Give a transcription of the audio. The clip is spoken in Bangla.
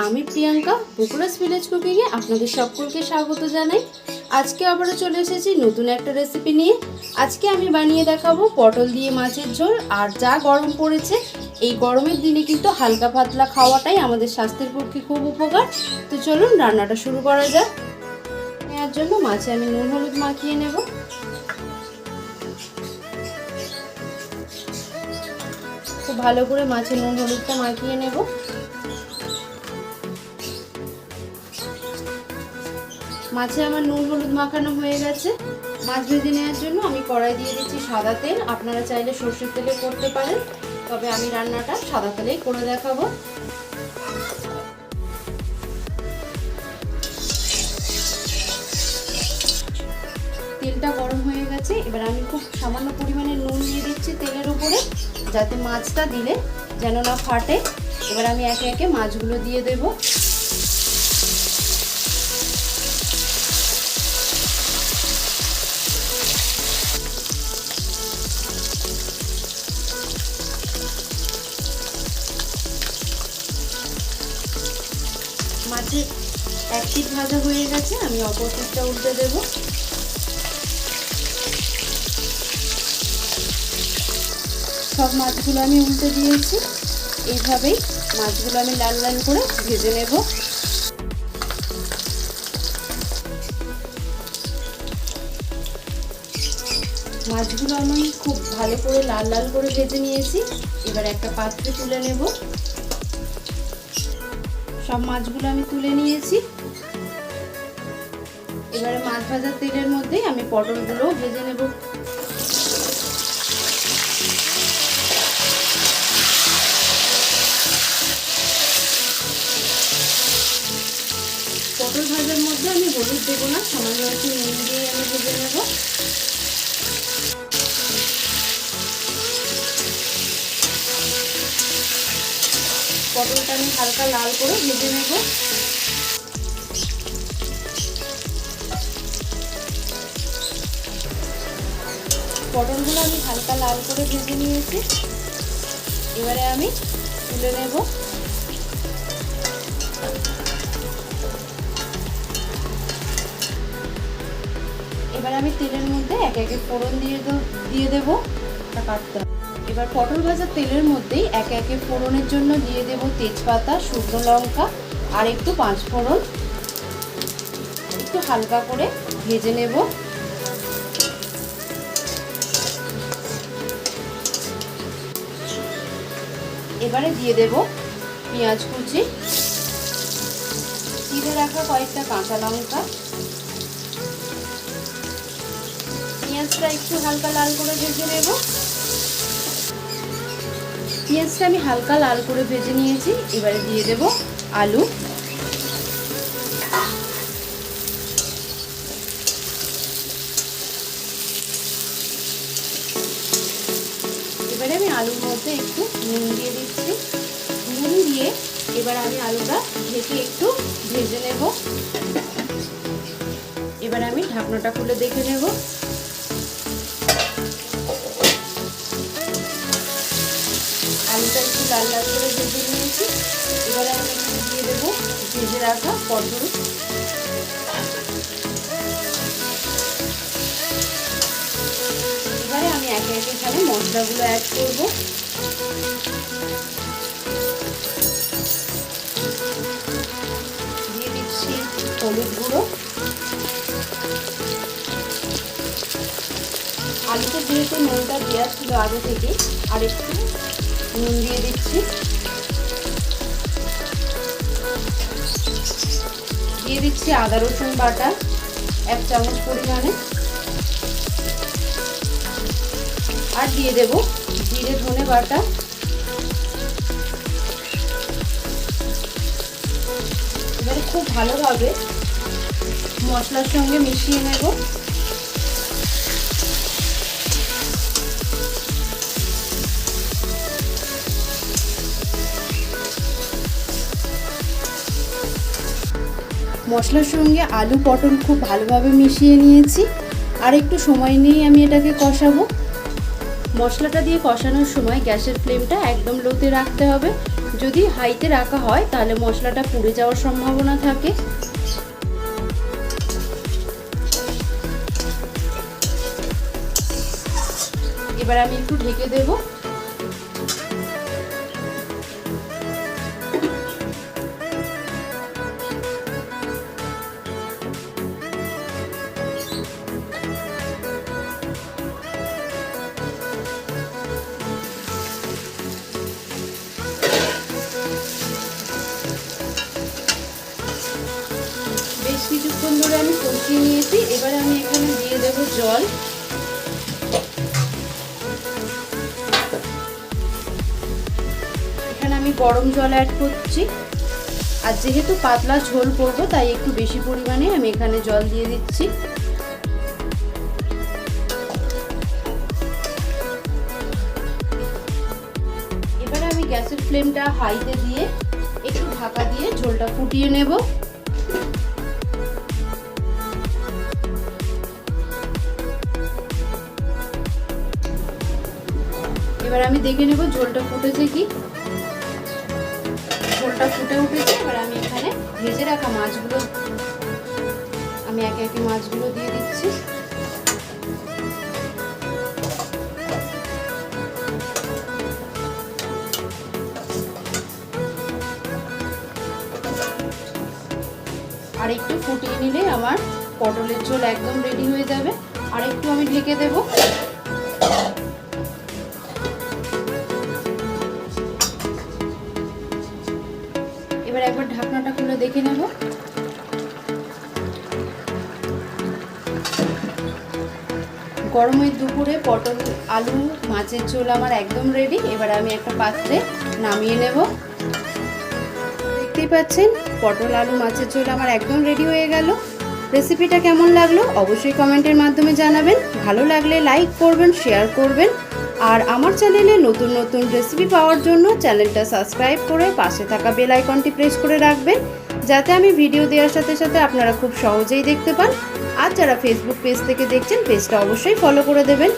আমি প্রিয়াঙ্কা বকুড়াস ভিলেজ কুকিংয়ে আপনাদের সকলকে স্বাগত জানাই। আজকে আবারও চলে এসেছি নতুন একটা রেসিপি নিয়ে। আজকে আমি বানিয়ে দেখাবো পটল দিয়ে মাছের ঝোল। আর যা গরম পড়েছে, এই গরমের দিনে কিন্তু হালকা পাতলা খাওয়াটাই আমাদের স্বাস্থ্যের পক্ষে খুব উপকার। তো চলুন রান্নাটা শুরু করা যাক। নেওয়ার জন্য মাছে আমি নুন হলুদ মাখিয়ে নেব। খুব ভালো করে মাছে নুন হলুদটা মাখিয়ে নেব। মাছে আমার নুন হলুদ মাখানো হয়ে গেছে। মাছ ভেজে নেওয়ার জন্য আমি কড়াই দিয়ে দিচ্ছি সাদা তেল। আপনারা চাইলে সরষের তেলে করতে পারেন, তবে আমি রান্নাটা সাদা তেলেই করে দেখাবো। তেলটা গরম হয়ে গেছে। এবার আমি খুব সামান্য পরিমাণে নুন দিয়ে দিচ্ছি তেলের উপরে, যাতে মাছটা দিলে যেন না ফাটে। এবার আমি একে একে মাছগুলো দিয়ে দেবো। মাছের এক পিঠ ভাজা হয়ে গেছে, আমি অপর পিঠটা উল্টে দেব। সব মাছগুলো আমি উল্টে দিয়েছি। এইভাবেই মাছগুলো আমি লাল লাল করে ভেজে নেব। মাছগুলো আমি খুব ভালো করে লাল লাল করে ভেজে নিয়েছি। এবার একটা পাত্রে তুলে নেব। সব মাছগুলো আমি তুলে নিয়েছি। এবারে মাছ ভাজার তেলের মধ্যেই আমি পটলগুলো ভেজে নেব। পটল ভাজার মধ্যে আমি হলুদ দেবো না, সামান্য একটু নুন দিয়ে আমি ভেজে নেব। পটলটা আমি হালকা লাল করে ভেজে নেব। পটলগুলো আমি হালকা লাল করে ভেজে নিয়েছি। এবারে আমি তুলে নেব। এবার আমি তেলের মধ্যে একে একে ফোড়ন দিয়ে দেব। এবার পটল ভাজার তেলের মধ্যেই একে একে ফোড়নের জন্য দিয়ে দেব তেজপাতা, শুকনো লঙ্কা আর একটু পাঁচ ফোড়ন। একটু হালকা করে ভেজে নেব। এবারে দিয়ে দেব পেঁয়াজ কুচি, চিড়ে রাখা কয়েকটা কাঁচা লঙ্কা। পেঁয়াজটা একটু হালকা লাল করে ভেজে নেব। পেঁয়াজটা আমি হালকা লাল করে ভেজে নিয়েছি। এবারে দিয়ে দেব আলু। এবারে আমি আলুর মধ্যে একটু নুন দিয়ে দিচ্ছি। নুন দিয়ে এবার আমি আলুটা ঢেকে একটু ভেজে নেব। এবার আমি ঢাকনাটা খুলে দেখে নেব। আলুটা একটু লাল লাল করে ভেজে নিয়েছি। এবারে আমি একটু দিয়ে দেবো ভেজে রাখা পটল। এবারে আমি একে একে এখানে মশলাগুলো অ্যাড করব। দিয়ে দিচ্ছি হলুদ গুঁড়ো। আলুতে যেহেতু নুনটা দেওয়া ছিল আগে থেকে, আর একটু নুন দিয়ে দিচ্ছি। দিয়ে দিচ্ছি আদা রসুন বাটা 1 চামচ পরিমাণে। আর দিয়ে দেব জিরে ধনে বাটা। এবারে খুব ভালোভাবে মশলার সঙ্গে মিশিয়ে নেব। মশলার সঙ্গে আলু পটল খুব ভালোভাবে মিশিয়ে নিয়েছি। আর একটু সময় নিয়ে আমি এটাকে কষাবো। মশলাটা দিয়ে কষানোর সময় গ্যাসের ফ্লেমটা একদম লোতে রাখতে হবে। যদি হাইতে রাখা হয় তাহলে মশলাটা পুড়ে যাওয়ার সম্ভাবনা থাকে। এবার আমি একটু ঢেকে দেব। বেশ কিছুক্ষণ ধরে আমি কষিয়ে নিয়েছি। এবারে আমি এখানে দিয়ে দেব জল। এখানে আমি গরম জল অ্যাড করছি। আর যেহেতু পাতলা ঝোল করব তাই একটু বেশি পরিমাণে আমি এখানে জল দিয়ে দিচ্ছি। এবারে আমি গ্যাসের ফ্লেমটা হাইতে দিয়ে একটু ঢাকা দিয়ে ঝোলটা ফুটিয়ে নেব। এবার আমি দেখে নেব ঝোলটা ফুটেছে কি। ঝোলটা ফুটে উঠেছে। এবার আমি এখানে ভেজে রাখা মাছগুলো আমি একে একে মাছগুলো দিয়ে দিচ্ছি। আর একটু ফুটিয়ে নিলে আমার পটলের ঝোল একদম রেডি হয়ে যাবে। আর একটু আমি ঢেকে দেব। এবার একবার ঢাকনাটা খুলে দেখে নেব। গরমের দুপুরে পটল আলু মাছের ঝোল আমার একদম রেডি। এবার আমি একটা পাত্রে নামিয়ে নেব। দেখতেই পাচ্ছেন পটল আলু মাছের ঝোল আমার একদম রেডি হয়ে গেল। রেসিপিটা কেমন লাগলো অবশ্যই কমেন্টের মাধ্যমে জানাবেন। ভালো লাগলে লাইক করবেন, শেয়ার করবেন। আর আমার চ্যানেলে নতুন নতুন রেসিপি পাওয়ার জন্য চ্যানেলটা সাবস্ক্রাইব করে পাশে থাকা বেল আইকনটি প্রেস করে রাখবেন, যাতে আমি ভিডিও দেওয়ার সাথে সাথে আপনারা খুব সহজেই দেখতে পান। আর যারা ফেসবুক পেজ থেকে দেখছেন পেজটা অবশ্যই ফলো করে দেবেন।